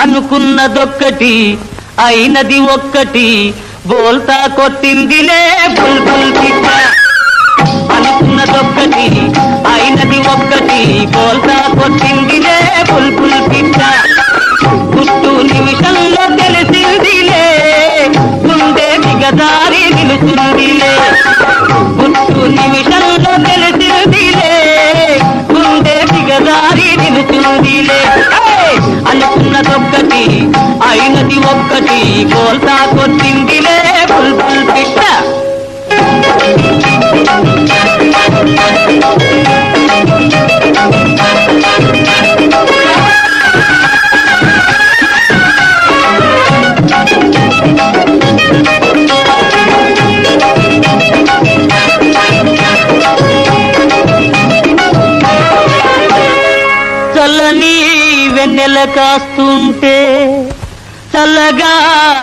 అనుకున్నదొక్కటి అయినది ఒక్కటి బోల్తా కొట్టిందిలే బుల్బుల్ పిట్ట. అనుకున్నదొక్కటి అయినది ఒక్కటి బోల్తా కొట్టిందిలే బుల్బుల్ పిట్ట. పుట్టు నిమిషంలో తెలిసిందిలే గుండె దిగదారి నిలుచుందిలే. పుట్టు నిమిషంలో తెలిసిందిలే గుండె దిగదారి నిలుచుందిలే. అనుకున్నదొక్కటి అయినది ఒక్కటి బోల్తా కొట్టిందిలే బుల్బుల్ పిట్ట. చల్లని వెన్నెల కాస్తుంటే చల్లగా